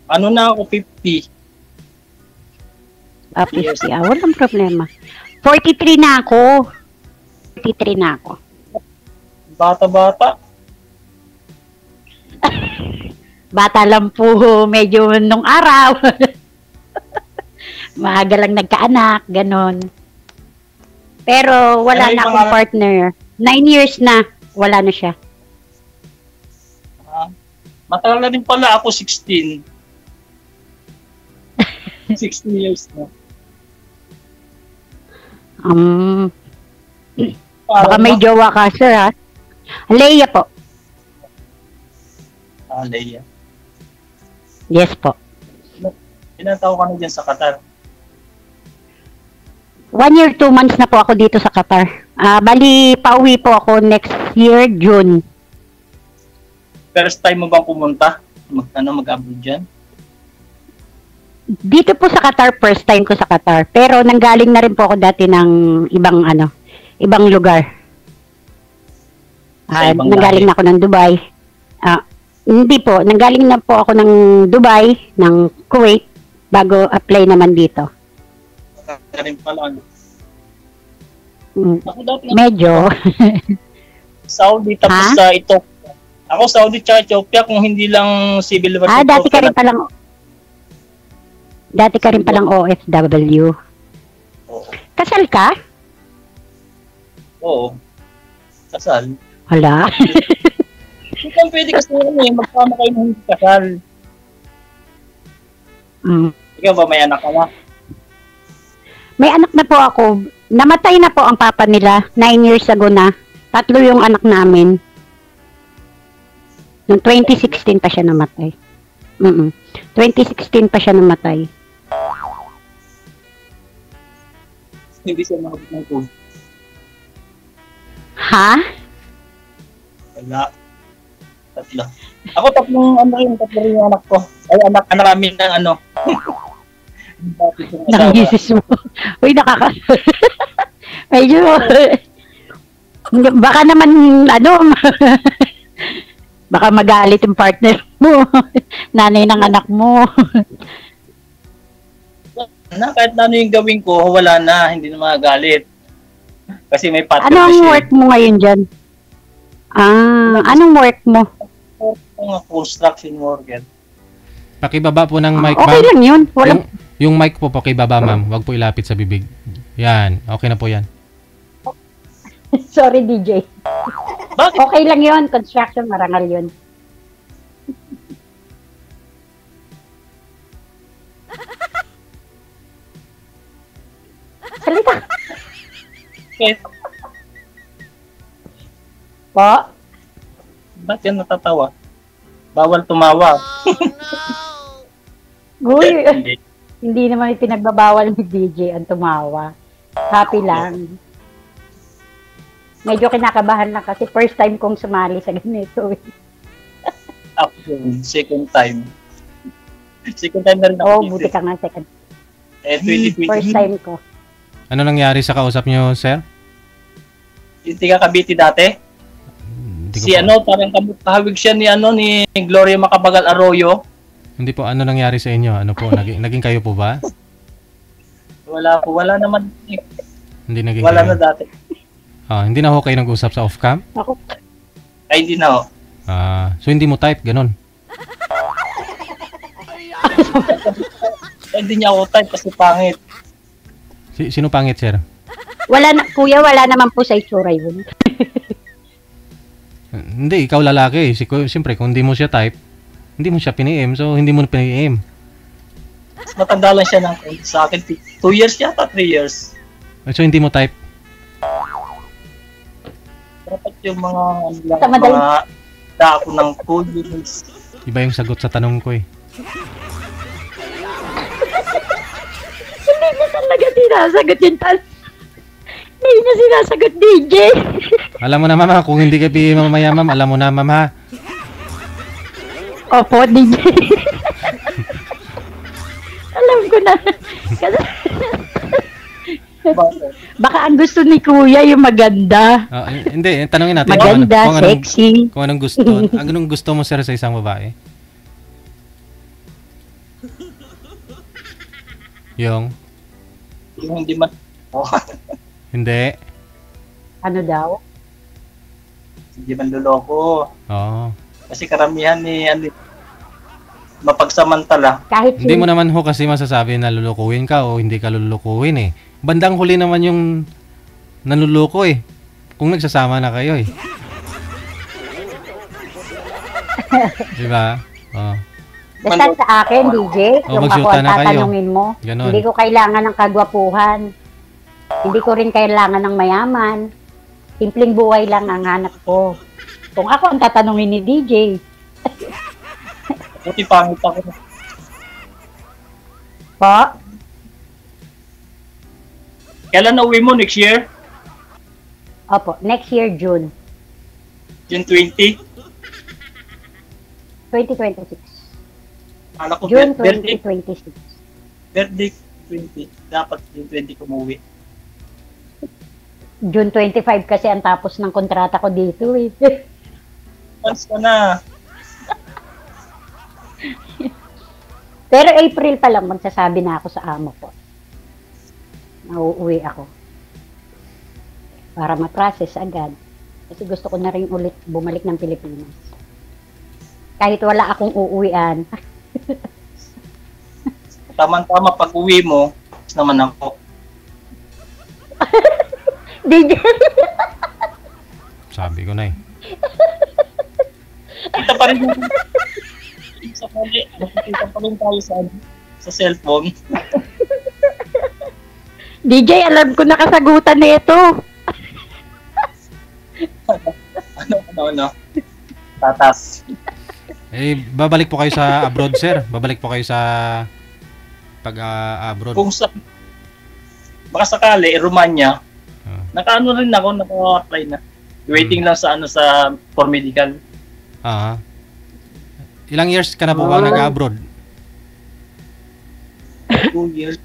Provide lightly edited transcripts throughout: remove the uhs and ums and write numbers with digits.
Ano na ako, 50. 50. Walang problema. 43 na ako. 43 na ako. Bata-bata. Bata lang po medyo nung araw. Maaga lang nagkaanak, ganon. Pero wala Ano na yung akong partner. 9 years na, wala na siya. Matagal na rin pala ako, 16. 16 years na. Baka may jowa ka, sir, ha? Leia po. Leia. Yes po. Ilan taon ka na dyan sa Qatar? 1 year, 2 months na po ako dito sa Qatar. Bali, pauwi po ako next year, June. First time mo bang pumunta? Mag-abroad dyan? Dito po sa Qatar, first time ko sa Qatar. Pero nanggaling na rin po ako dati ng ibang lugar. Nanggaling na ako ng Dubai. Hindi po, nanggaling na po ako ng Dubai, ng Kuwait, bago apply naman dito. Rin pala, ano? Ako dati medyo. Saudi, tapos sa Ethiopia. Ako Saudi tsaka Ethiopia, kung hindi lang civil war. Dati ka rin palang OFW. Oo. Kasal ka? Oo. Kasal. Wala. Hindi kang pwede kasi magkama kayo ng hindi kasal. Ikaw ba, may anak ka na? May anak na po ako. Namatay na po ang papa nila. 9 years ago na. 3 yung anak namin. Noong 2016 pa siya namatay. 2016 pa siya namatay. Hindi siya makabit ng tubig. Ha? Wala. 3. Ako tatlo rin yung anak ko. Ay, anak namin ng ano. Nangisis mo. Uy, medyo, baka naman, baka magalit yung partner mo. Nanay ng anak mo. Kahit ano yung gawin ko, wala na. Hindi na magagalit. Kasi may partner ano ang work mo ngayon dyan? Anong work mo? Construction worker. Pakibaba po ng mic, okay ma'am. Lang yun. Yung mic po pakibaba, ma'am. Huwag po ilapit sa bibig. Yan. Okay na po yan. Sorry, DJ. Bakit? Okay lang yun. Construction, marangal yun. Salita. Okay. Po? Ba't yan natatawa? Bawal tumawa. Uy, hindi naman pinagbabawal ni DJ ang tumawa. Happy lang. Medyo kinakabahan lang kasi first time kong sumali sa ganito. Ako second time. Second time na rin ako. Buti ka nga second. 2020. First time ko. Ano nangyari sa kausap nyo, sir? Yung tiga Cavite dati? Parang kahawig siya ni Gloria Macapagal Arroyo. Hindi po, ano nangyari sa inyo? Ano po, naging kayo po ba? Wala naman. Hindi naging wala kayo. Na dati. Hindi na ho kayo nag-usap sa off-cam? Ako. Ay, hindi na ho. So hindi mo type, ganun? Hindi niya ako type kasi pangit. Sino pangit, sir? Kuya, wala naman po sa itsura yun. Hindi, ikaw lalaki. Siyempre, kung hindi mo siya type, hindi mo siya pini-M, so hindi mo pini-M. Matanda lang siya sa akin. 2 years yata, 3 years. So hindi mo type? Dapat yung mga dako ng foods. Iba yung sagot sa tanong ko eh. Hindi na talaga sinasagot yung tanong. Hindi niya sinasagot, DJ. Alam mo na, ma'am, kung hindi ka mamaya, ma'am, alam mo na, ma'am, ha? Opo, DJ. Alam ko na. Baka ang gusto ni Kuya yung maganda. Hindi, tanongin natin. Maganda, sexy. Kung anong gusto. Anong gusto mo, sir, sa isang babae? Yung? Yung hindi man... Oh, Hindi. Ano daw? hindi man luloko. Oo. Kasi karamihan ni ano, mapagsamantala. Kahit Hindi mo naman ho kasi masasabi na lulukuhin ka o hindi ka lulukuhin eh. Bandang huli naman yung nanluloko eh. Kung nagsasama na kayo eh. Diba? Oh. basta sa akin, DJ, Oh, yung ako magsyuta ang na kayo. tatanungin mo, Ganon. hindi ko kailangan ng kagwapuhan. Hindi ko rin kailangan ng mayaman. Simpleng buhay lang ang hanap ko. Kung ako ang tatanungin ni DJ, Buti pangit ako. po, Kailan na uwi mo? Next year? opo, next year, June June 20? 2026. Kala ko June birthday 2026. 20. Dapat June 20 kumuwi. June 25 kasi ang tapos ng kontrata ko dito eh. Once ka na. Pero April pa lang magsasabi na ako sa amo ko. Nauuwi ako. Para ma-process agad. Kasi gusto ko na rin ulit bumalik ng Pilipinas. Kahit wala akong uuwian. Tama-tama pag uwi mo, naman ako. DJ, Sabi ko na eh. Kita pa rin yung sa kali. Nakikita pa rin tayo sa cellphone. DJ, alam ko na kasagutan nito. Ano. Tatas. Eh, babalik po kayo sa abroad, sir. Babalik po kayo sa pag-abroad. Kung sa baka sakali, Romania, Ah. naka-ano rin ako, naka-apply na. Waiting lang sa for medical. Ah. Ilang years ka na po ba nag-abroad? 2 years.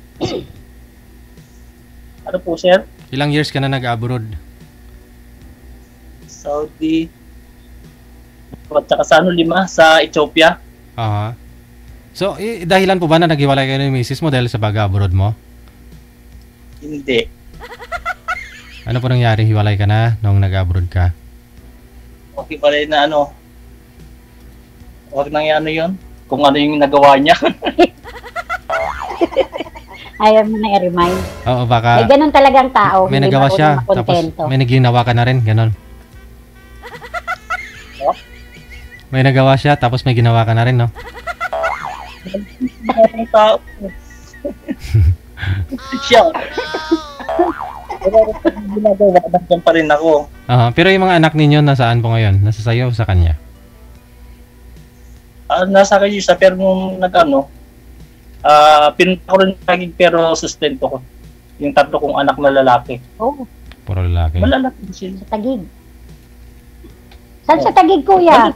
Ano po, sir? Ilang years ka na nag-abroad? Saudi. At saka sa 5 sa Ethiopia. Aha. So, dahilan po ba na naghiwalay kayo ng misis mo dahil sa pag-abroad mo? Hindi. Ano po nangyari? Hiwalay ka na nung nag-abroad ka? Okay pala na Huwag nang ano yun. Kung ano yung nagawa niya. Ayaw mo na i-remind. Oo, baka May ganun talagang tao. may hindi nagawa marunong siya, tapos makontento. may naginawa ka na rin, ganon. Oh? May nagawa siya, tapos may ginawa ka na rin, no? Ang tao. Siya. Pero kung ginagawa, nandiyan pa rin ako. Pero yung mga anak ninyo, nasaan po ngayon? Nasa sayo o sa kanya? Nasa kayo siya, pero nung pinunta ko rin lagi pero sustento ko. Yung 3 kong anak na lalaki. Oh, Puro lalaki. Malalaki sila. sa Tagig. Saan sa Tagig, kuya?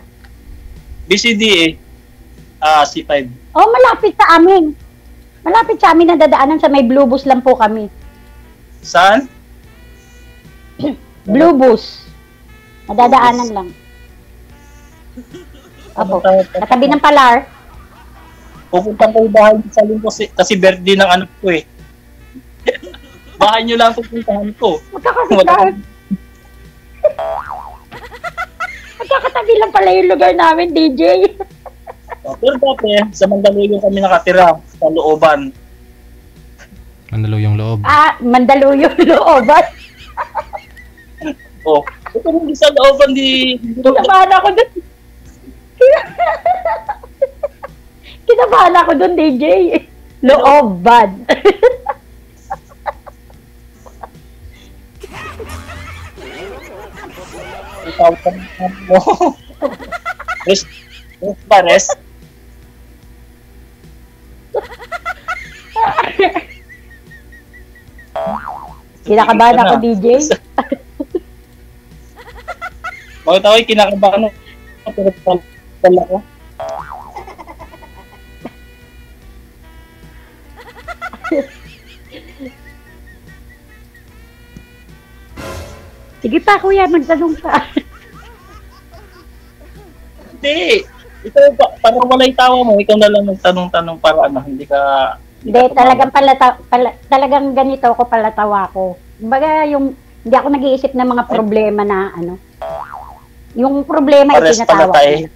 BCD C5. Oh, malapit sa amin. Malapit sa amin na dadaanan sa may Blue Bus lang po kami. Saan? Blue Bus. Nadadaanan lang. Opo. Katabi ng Palar. Pupunta ko yung bahay sa linggo kasi birthday ng anak ko eh. Bahay nyo lang pupuntahan ko. Magkakatabi. Magkakatabi lang pala yung lugar namin, DJ. Pero dati, sa Mandaluyong kami nakatira, sa looban. Mandaluyong loob. Mandaluyong looban. Oh, ito hindi sa looban Kinabahan ako dun. Kinabahan ako dun, DJ. Looban. Rest ba, rest? Kinakabahan ako, DJ. Bakit ako kinakabahan ako? Pero pala ko. Sige pa, kuya, magtanong ka. Hindi. Ikaw, para walay tawa mo, ikaw na lang nagtanong-tanong para ano, hindi ka Hindi, talagang ganito ako palatawa ko. Kumbaga, hindi ako nag-iisip ng mga problema na ano. Yung problema, Pares itinatawa pala ko na.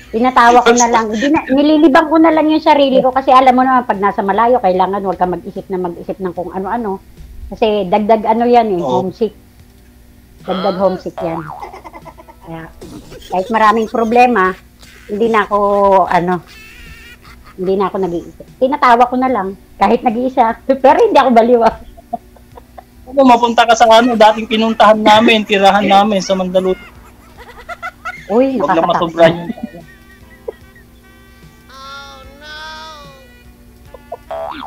Tinatawa ko na lang. Nililibang ko na lang yung sarili ko kasi alam mo naman, pag nasa malayo, kailangan huwag ka mag-isip ng kung ano-ano. Kasi dagdag ano yan eh, homesick. Dagdag homesick yan. Kaya, kahit maraming problema, hindi na ako nag-iisip. Tinatawa ko na lang, kahit nag-iisa. Pero hindi ako baliwa. Ano, mapunta ka sa dating pinuntahan namin, tirahan namin sa Mandaluyong. Uy, Huwag lang nakakatakot. masobran yung tayo.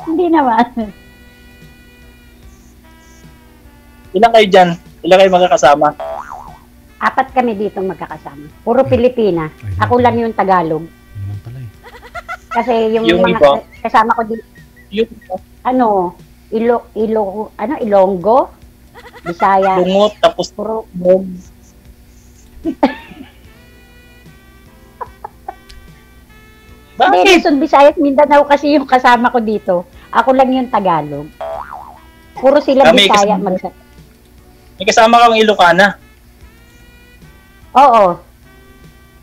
Hindi naman. Ilan kayo dyan? Ilan kayo magkakasama? 4 kami dito magkakasama. Puro Pilipina. Ako lang yung Tagalog. Yun pala eh. Kasi yung Yung mga iba? kasama ko dito, Yung Ilonggo, Bisaya, lungot, tapos puro mog. Hindi, Bakit? Luzon, Visayas, Mindanao kasi yung kasama ko dito. Ako lang yung Tagalog. Puro sila May Bisaya. May kasama kang Ilocana. Oo.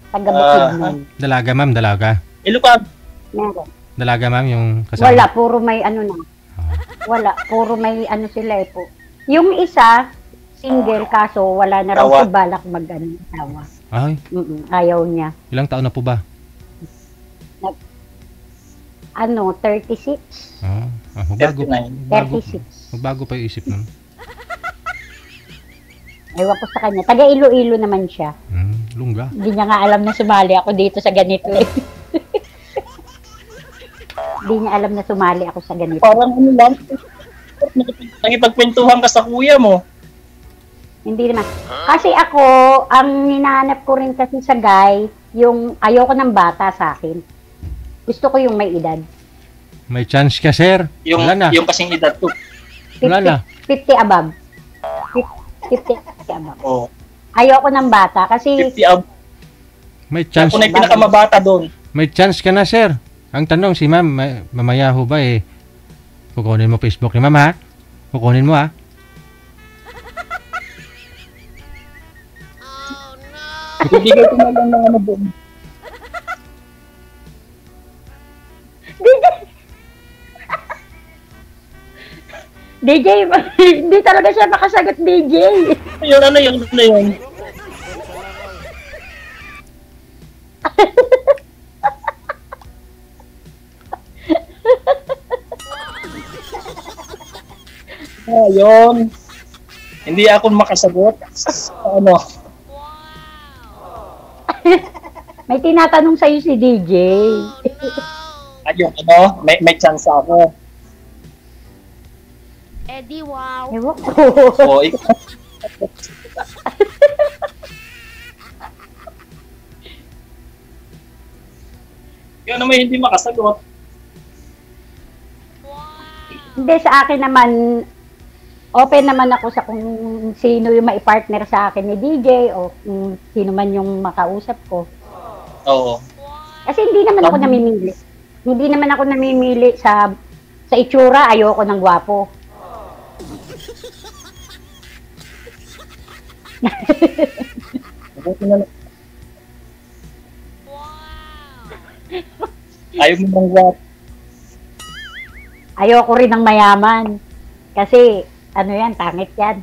Taga Bukidnon. Dalaga, ma'am, dalaga. Ilocana. Meron. Dalaga, ma'am, yung kasama. Wala, puro may ano na. Wala, puro may ano sila eh po. Yung isa, single kaso wala na raw Tawa. si balak mag-asawa. Ay, Ayaw niya. ilang taon na po ba? 36? Magbago. 39. 36. Magbago pa yung isip nun. Ewan ko sa kanya. Taga Iloilo naman siya. Lungga. Hindi niya nga alam na sumali ako dito sa ganito eh. Hindi niya alam na sumali ako sa ganito. Parang ano lang, nakipagkwentuhan ka sa kuya mo. Hindi naman. Kasi ako, ang hinahanap ko rin kasi sa guy, yung ayoko ng bata sa akin. Gusto ko yung may edad. May chance ka, sir. Yung, Wala na. yung kasing edad ko. 50, Wala na. 50 above. 50 above. Oh, Ayoko ng bata kasi 50 up. May chance. Ako na yung pinakamabata doon. May chance ka na, sir. Ang tanong, si ma'am, mamaya ho ba eh, kukunin mo Facebook ni ma'am, ha? Kukunin mo, ha? Ibigay ko na lang ng ano doon. DJ, hindi talaga siya makasagot DJ. Yun, ano yun. Ayun. Hindi ako makasagot. Ano? May tinatanong sa'yo si DJ. Ayun, ano? May chance ako. Eddie, wow. Ewan ko. So, yun naman hindi makasagot. Hindi, sa akin naman, open naman ako sa kung sino yung maipartner sa akin ni DJ o kung sino man yung makausap ko. Oo. Kasi hindi naman ako namimili. Hindi naman ako namimili sa itsura, ayoko ng gwapo. Mabuti na lang. Ayaw mo bang guwapo? Ayoko rin ng mayaman. Kasi, ano yan, tangit yan.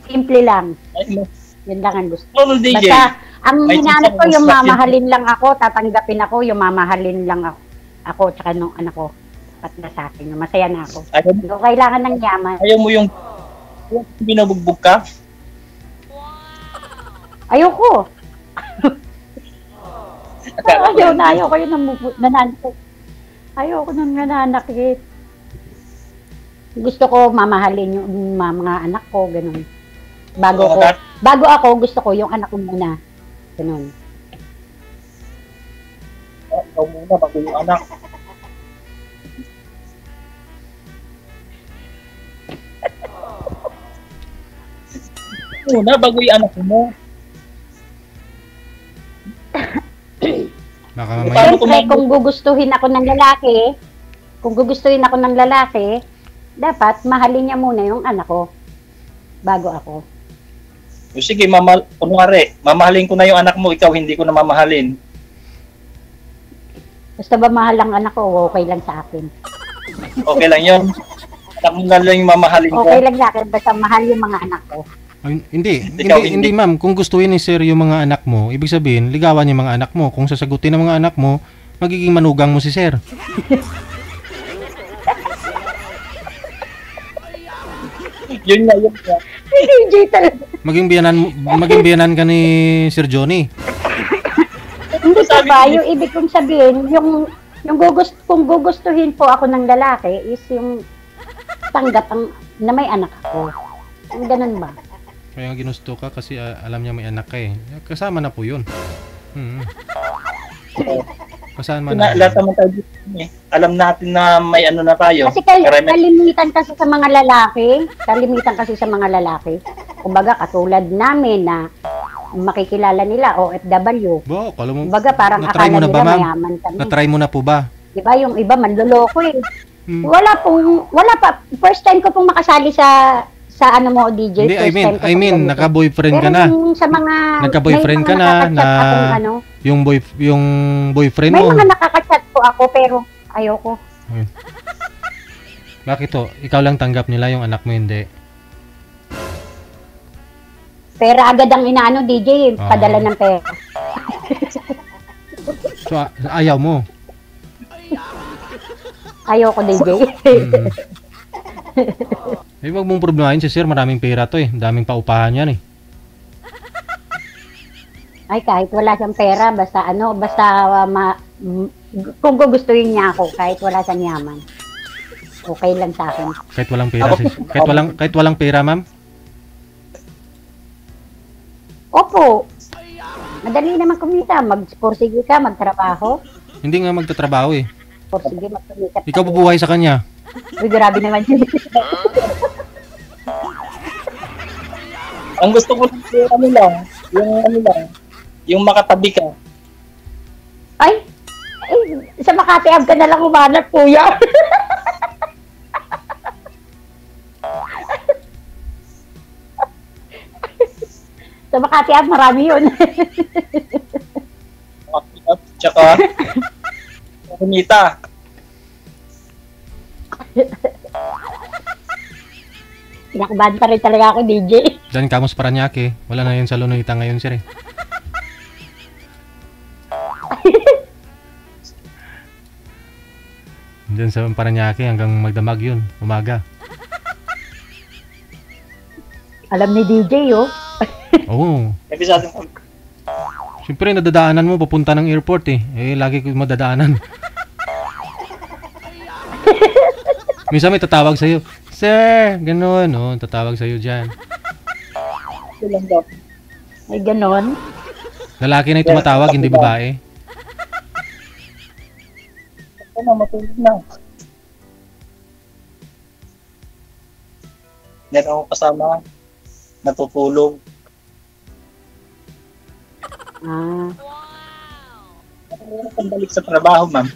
Simple lang. Ay, mo. Yun lang ang gusto. Ano, DJ? Basta, ang May hinanap ko sisang yung slot yun. mamahalin lang ako, tatanggapin ako, yung mamahalin lang ako tsaka nung anak ko. Pat na sa akin, masaya na ako. Ayaw, Hindi ko kailangan ng yaman. ayaw mo yung binubugbog ka? Ayoko. Ayaw ko yun nananakit. Ayoko nang nananakit. Gusto ko mamahalin yung mga anak ko, ganun. Bago ako, gusto ko yung anak ko muna. Ganun. Ikaw muna bago yung anak. Muna bago yung anak mo. Baka Paano mamaya, kung Siyempre, kung gugustuhin ako ng lalaki, dapat mahalin niya muna yung anak ko bago ako. sige, kunwari, mamahalin ko na yung anak mo, ikaw hindi ko na mamahalin. Basta ba mahal ang anak ko, okay lang sa akin. Okay lang yun. Anak mo na lang yung mamahalin ko. Okay lang sa akin, basta mahal yung mga anak ko. ay, hindi, Ikaw, hindi ma'am. Kung gustuhin ni sir yung mga anak mo, ibig sabihin, ligawan yung mga anak mo. Kung sasagutin ng mga anak mo, magiging manugang mo si sir. Yun na, yun na. DJ talaga. Maging biyanan ka ni Sir Johnny. Hindi pa ba, yung ibig kong sabihin, kung gugustuhin po ako ng lalaki is yung tanggap na may anak ako. Ganun ba? Kaya ginusto ka kasi alam niya may anak ka eh. Kasama na po yun. Kasama na. Lahat naman tayo dito, eh. Alam natin na may ano na tayo. Kasi Karami- kalimitan kasi sa mga lalaki, kumbaga katulad namin na makikilala nila OFW. Bo, kala mo, Kumbaga parang na-try akala mo na nila ba, ma'am? mayaman kami. Na-try mo na po ba? Diba yung iba manloloko eh. Hmm. Wala pa. First time ko pong makasali sa ano mo, DJ. Hindi, First time ko I pong mean, ganito. naka-boyfriend ka Pero na. yung sa mga... Nagka-boyfriend may ka mga na nakaka-chat akong ano, yung boyfriend may mo. mga nakaka-chat po ako pero ayoko. Bakit to? Ikaw lang tanggap nila yung anak mo hindi. Pero agad ang inaano, DJ, padala ng pera. So, ayaw mo. Ayoko, DJ. Eh, wag mong problemahin si sir. Maraming pera to eh. Daming paupahan yan eh. Ay, kahit wala siyang pera, kung gugustuhin niya ako, kahit wala siyang yaman. Okay lang sa akin. Kahit walang pera kahit walang pera, ma'am. Opo. Madali naman kumita. Magpursige ka, magtrabaho. Hindi nga magtatrabaho eh. Pursige, magkumita. Ikaw bubuhay sa kanya. Uy, grabe naman yun. Ang gusto ko lang, yung makatabi ka. Ay, sa Makati Ab ka na lang umanap, kuya. Sa Makati Ab, marami yun. Tsaka, kumita. Kinakabahan pa rin talaga ako, DJ. Diyan kamos Paranaque. Wala na yun sa Lunita ngayon, sir eh. Diyan sa Paranaque hanggang magdamag yun. Umaga. Alam ni DJ, oh. Oo. Kasi sa atin, Siyempre, nadadaanan mo papunta ng airport eh. Eh, lagi ko madadaanan. Minsan may tatawag sa'yo, Sir, ganun. Oh, tatawag sa'yo dyan. lang daw. Ay, ganon. Lalaki na yung tumatawag, hindi babae. Ano, matulog na. Meron akong kasama, natutulog. Ah, Ano kang balik sa trabaho, ma'am?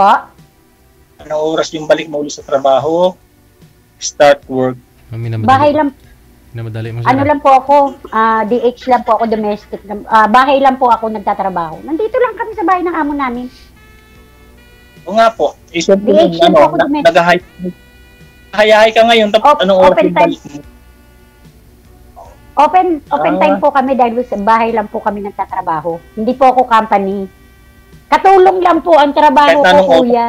po? Anong oras yung balik mo ulit sa trabaho? Start work. Bahay lang, Namadali mo ano lang po ako, DH lang po ako, domestic. Bahay lang po ako nagtatrabaho. Nandito lang kami sa bahay ng amo namin. O nga po, isipin DH mo, lang po ako domestic. nag-hi ka ngayon, tapos anong oras open yung time. balik mo? Open time po kami dahil sa bahay lang po kami nagtatrabaho. Hindi po ako company. Katulong lang po ang trabaho Kahit anong ko, kuya.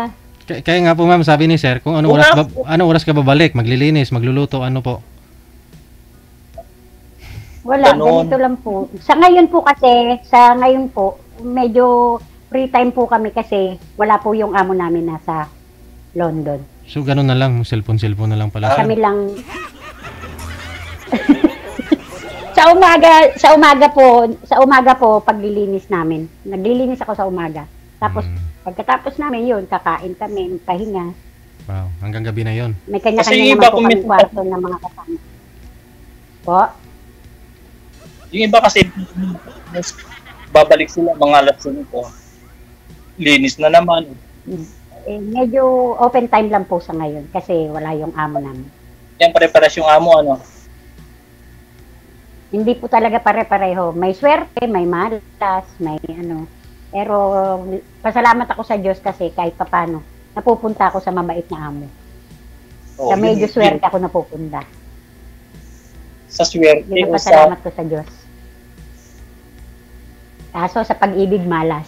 Kaya nga po ma'am, sabi ni sir, kung anong oras ka babalik, maglilinis, magluluto, ano po? Wala, Ganon. ganito lang po. Sa ngayon po, medyo free time po kami kasi wala po yung amo namin nasa London. So ganun na lang, cellphone na lang pala. Kami lang. sa umaga po paglilinis namin. Naglilinis ako sa umaga. Tapos pagkatapos namin yun, kakain kami, pahinga. Wow, hanggang gabi na yon. May Kasi kanya-kanya iba naman po kung kami kwarto ng mga kasama. Po? Yung iba kasi, babalik sila mga alas 5. Linis na naman. Medyo open time lang po sa ngayon kasi wala yung amo namin. Yan pare-pares yung amo, ano? Hindi po talaga pare-pareho. May swerte, may malas, may ano. Pero pasalamat ako sa Diyos kasi kahit papano, napupunta ako sa mabait na amo. Sa medyo swerte ako napupunta. Sa swerte Yun ang o pasalamat ko sa Diyos. Kaso sa pag-ibig malas.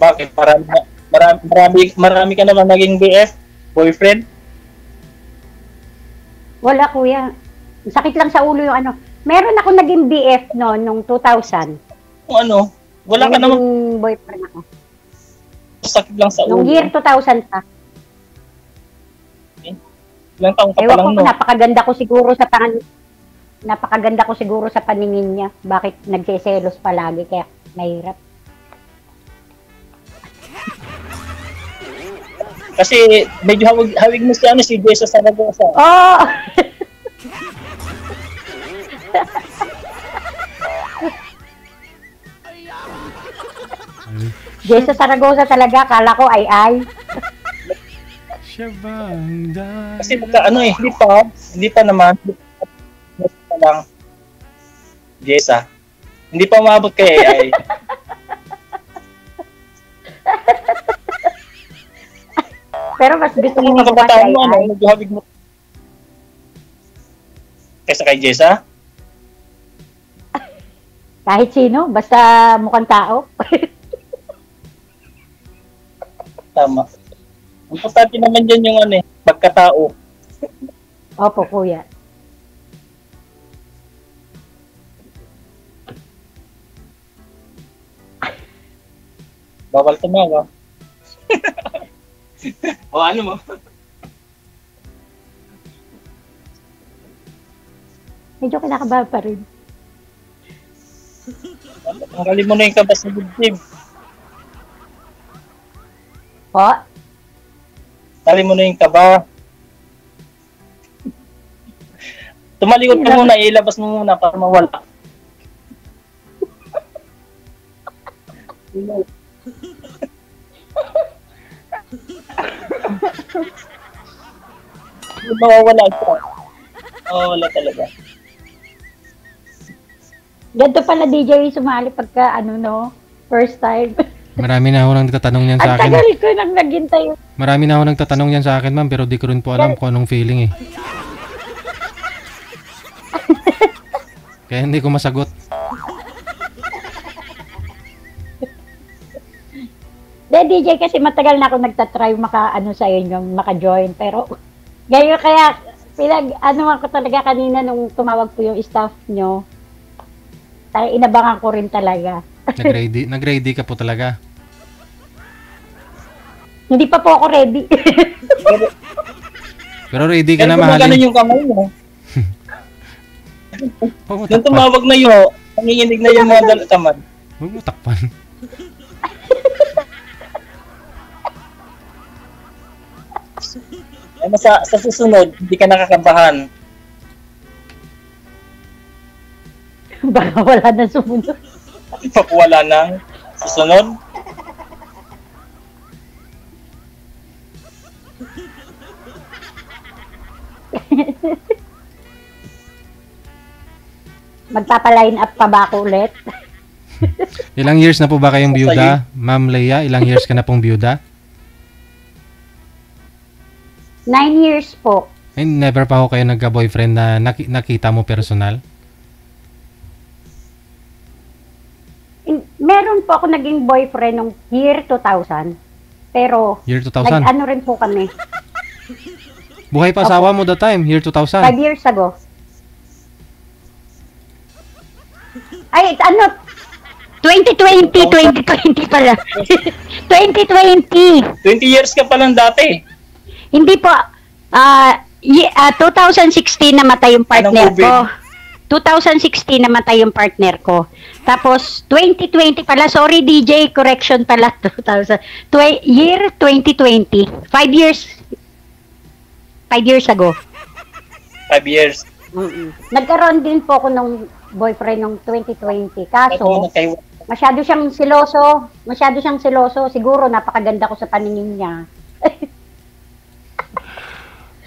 Bakit? Marami ka naman naging BF? Boyfriend? Wala kuya. Sakit lang sa ulo yung ano. Meron ako naging BF no, nung 2000. Kung ano? Wala ka naman. Naging boyfriend ako. Sakit lang sa ulo. Nung year 2000 pa. Ilang taong ka pa Ewan lang, ko, no? napakaganda ko siguro sa paningin niya. Bakit nagseselos palagi kaya mahirap. Kasi medyo hawig mo si Jesus Saragosa. Oh! Jesus Saragosa talaga, kala ko ay. Siya ba ang dahil? Kasi hindi pa naman. Hindi pa lang. Jessa. Hindi pa umabot kay AI. Pero mas gusto Yung mo mga magbukas kabataan mo, ay. medyo hawig mo. Kaysa kay Jessa? Kahit sino, basta mukhang tao. Tama. Ang importante naman dyan yung pagkatao. Opo, kuya. Bawal tumawa. O ano mo? Medyo kinakabahan pa rin. Tanggalin mo na yung kabas sa dibdib. Po? Tanggalin mo na yung kaba. Tumalikod ka muna, ilabas mo muna para mawala. Mawawala ito. Mawawala talaga. Ganito pala DJ sumali pagka first time. Marami na ako nang nagtatanong yan sa Ang akin. tagal ko nang naghintay. Marami na ako nagtatanong yan sa akin, ma'am, pero di ko rin po alam kung anong feeling eh. Kaya hindi ko masagot. DJ kasi matagal na ako nagtatry sa inyo, maka-join. Pero ngayon kaya ako talaga kanina nung tumawag po yung staff nyo. Inabangan ko rin talaga. Nag-ready ka po talaga. Hindi pa po ako ready. Pero ready ka Pero na, gumagana mahalin. yung kamay mo. Huwag mo Nung takpan. tumawag na yun, nanginginig na yung mga dalataman. Huwag mo takpan. Sa susunod, hindi ka nakakabahan. Baka wala na sumunod. Pag wala nang susunod. Magpapa-line up pa ba ako ulit? Ilang years na po ba kayong byuda? Ma'am Leia, ilang years ka na pong byuda? 9 years po. And never pa ako kayo nagka-boyfriend na nakita mo personal? Meron po ako naging boyfriend nung year 2000. Pero, Year 2000? nag-ano rin po kami. Buhay pa asawa mo that time, year 2000. 5 years ago. Ay, 2020 pala. 2020. 20 years ka pa lang dati. Hindi po. 2016 namatay yung partner Anong COVID? ko. 2016 namatay yung partner ko. Tapos, 2020 pala. Sorry, DJ. Correction pala. Year 2020. 5 years. 5 years ago. 5 years. Nagkaroon din po ako ng boyfriend ng 2020. Ito Kaso, nagkaiwa. masyado siyang seloso. Siguro napakaganda ko sa paningin niya.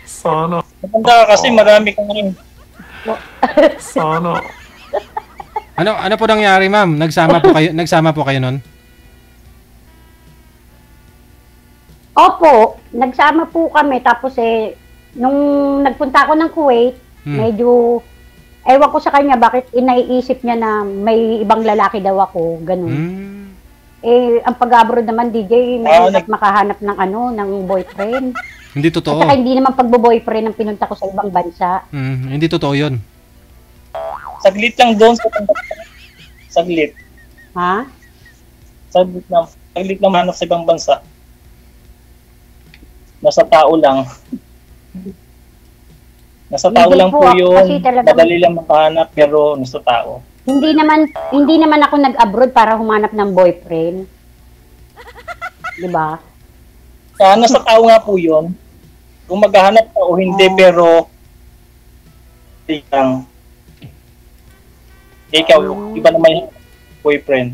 Sana. Maganda ka kasi marami kang rin. Sana. Ano po nangyari, ma'am? Nagsama po kayo nun? Opo, nagsama po kami. Tapos nung nagpunta ako ng Kuwait, medyo, ewan ko sa kanya bakit inaiisip niya na may ibang lalaki daw ako. Ganun. Ang pag-abroad naman, DJ, mahirap makahanap ng ng boyfriend. Hindi totoo. At saka hindi naman pagbo-boyfriend ang pinunta ko sa ibang bansa. Hindi totoo yun. Saglit lang doon sa saglit. Ha? Saglit lang manap sa ibang bansa. Nasa tao lang. Nasa tao Hindi lang po, po yun. kasi talagang- Madali lang makahanap pero nasa tao. Hindi naman ako nag-abroad para humanap ng boyfriend. 'Di ba? Kaya nasa tao nga po yun. Kung maghahanap ka o hindi pero lang. Ikaw, iba naman yung boyfriend,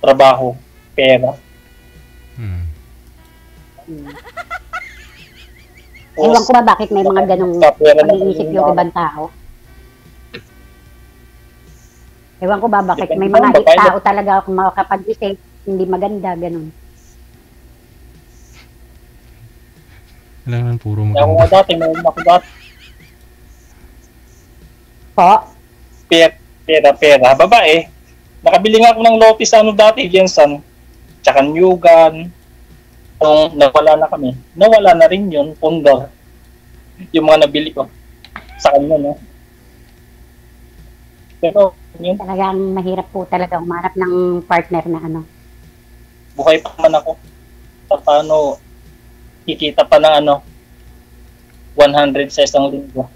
trabaho, pera. Ewan ko ba bakit may mga ganong Kapera na pag-iisip yung ibang tao. Ewan ko ba bakit may Depende mga ba, babae tao talaga kung makakapag-isip, hindi maganda, ganun. Alam naman, puro Kaya ako maganda. nga dati, mayroon ako dati. Po? Pera. Babae. Nakabili nga ako ng Lotus dati, Jensen. Tsaka Newgan. Nung nawala na kami. Nawala na rin yun, Pondor. Yung mga nabili ko. Sa kanya, no? Pero, yun, Talagang mahirap po talaga humanap ng partner na buhay pa man ako. Paano, kikita pa ng 100 sa isang linggo.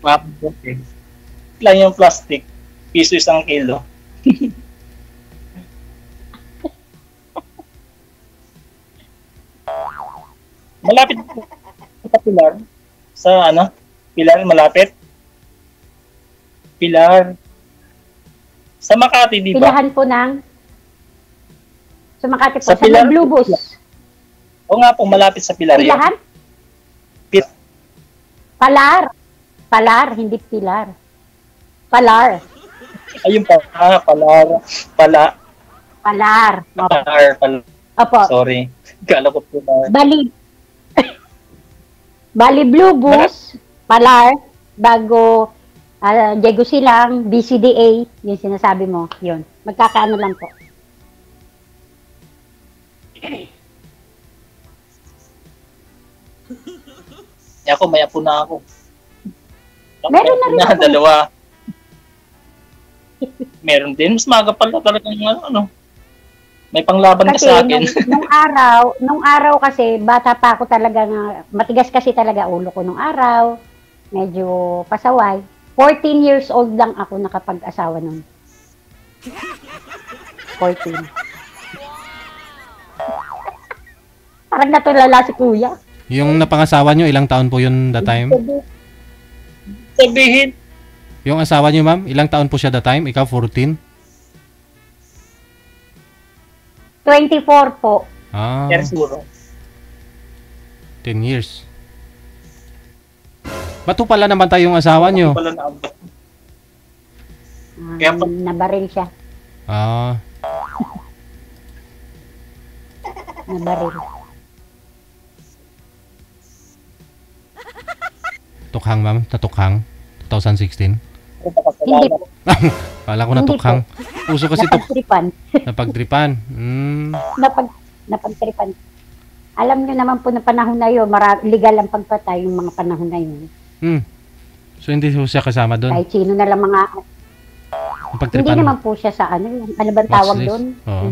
Okay. Lang yung plastic, piso isang kilo. Malapit sa Pilar. Sa Pilar, malapit. Pilar. Sa Makati, di ba? Pilahan po ng sa Makati po, Sa sa Pilar? Blue Bus. O nga po, malapit sa Pilar. yun. Pilahan? Palar, hindi Pilar. Palar. Ayun pa. Palar. Palar. Palar. Opo. Sorry. Kala ko Pilar. Bali Blue Bus, Palar, bago Diego Silang, BCDA, yung sinasabi mo, yun. Magkakaano lang po. Ako, may apo na ako. Meron na rin May apo ako. Dalawa. Meron din. Mas maga pala talagang may panglaban ka Kasi sa akin. nung araw kasi, bata pa ako talaga matigas kasi talaga ulo ko nung araw. Medyo pasaway. 14 years old lang ako nakapag-asawa nun. 14. Parang natulala si kuya. Yung napangasawa nyo, ilang taon po yun that time? Sabihin, Yung asawa nyo, ma'am, ilang taon po siya that time? Ikaw, 14? 24 po. yan siguro. 10 years. Bato pala naman tayong asawa nyo. Wala na abot. Kaya pa- Nabaril siya. Nabaril. Tukhang, ma'am. Natukhang. 2016. Hindi po. Kala ko Hindi natukhang. Uso kasi Napagtripan. napagtripan. Napagtripan. Alam niyo naman po na panahon na yun, legal ang pagpatay yung mga panahon na yun. So, hindi po siya kasama doon? Kahit sino na lang mga... Napagtripan. Hindi naman po siya sa yung ano bang tawag Watchlist? doon? Oo.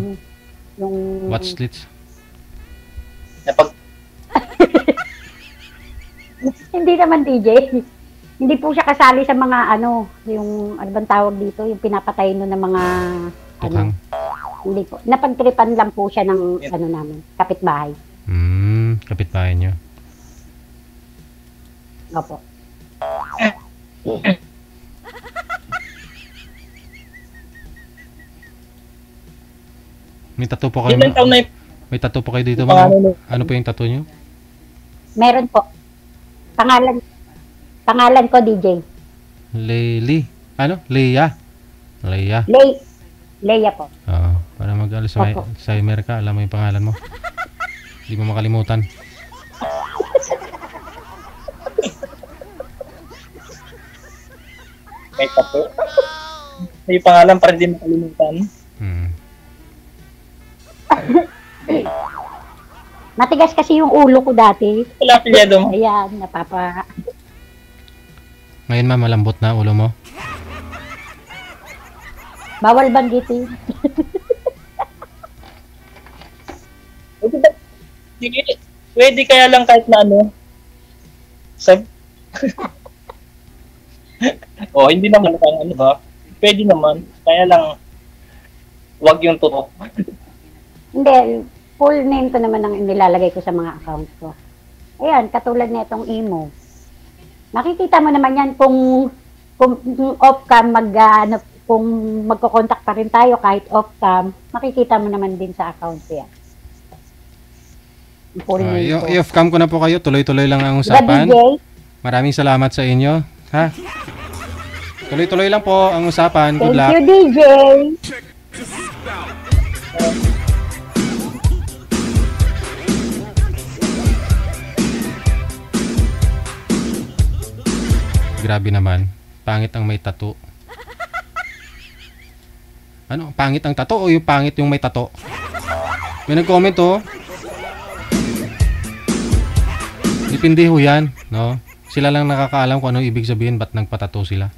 Yung... Watchlist. Hindi naman DJ. Hindi po siya kasali sa mga yung ano bang tawag dito, yung pinapatay no ng mga Tukhang. hindi po. Napagtripan lang po siya ng namin, kapitbahay. Kapitbahay nyo. Opo. May tattoo po kayo. Ilan taon na yung May tattoo po kayo dito, pangalan ma'am. mo? Ano po yung tattoo nyo? Meron po. Pangalan ko, DJ. Leili. Ano? Leia. Leia. Leia po. Oo. Para mag-alis Opo. sa Amerika, alam mo yung pangalan mo. Hindi mo makalimutan. may tapo. May pangalan para hindi makalimutan. Hmm. Matigas kasi yung ulo ko dati. Wala pilyado mo. Ayan, Ngayon ma'am, malambot na ulo mo. bawal banggitin. Pwede kaya lang kahit na ano. Sa... hindi naman kang ano ba? Pwede naman. Kaya lang, wag yung totoo. Hindi, full name ko naman ang nilalagay ko sa mga account ko. Ayan, katulad na itong emo. Makikita mo naman yan kung off cam kung magko-contact pa rin tayo kahit off cam, makikita mo naman din sa account yan. Full name ko. I-off cam ko na po kayo. Tuloy-tuloy lang ang Diba, usapan. DJ? Maraming salamat sa inyo. Ha? Tuloy-tuloy lang po ang usapan. Good Thank luck. you, DJ. Grabe naman. Pangit ang may tattoo. Ano? Pangit ang tattoo o yung pangit yung may tattoo? May nag-comment oh. Dipindi ho yan, no? Sila lang nakakaalam kung ano ibig sabihin ba't nagpatato sila.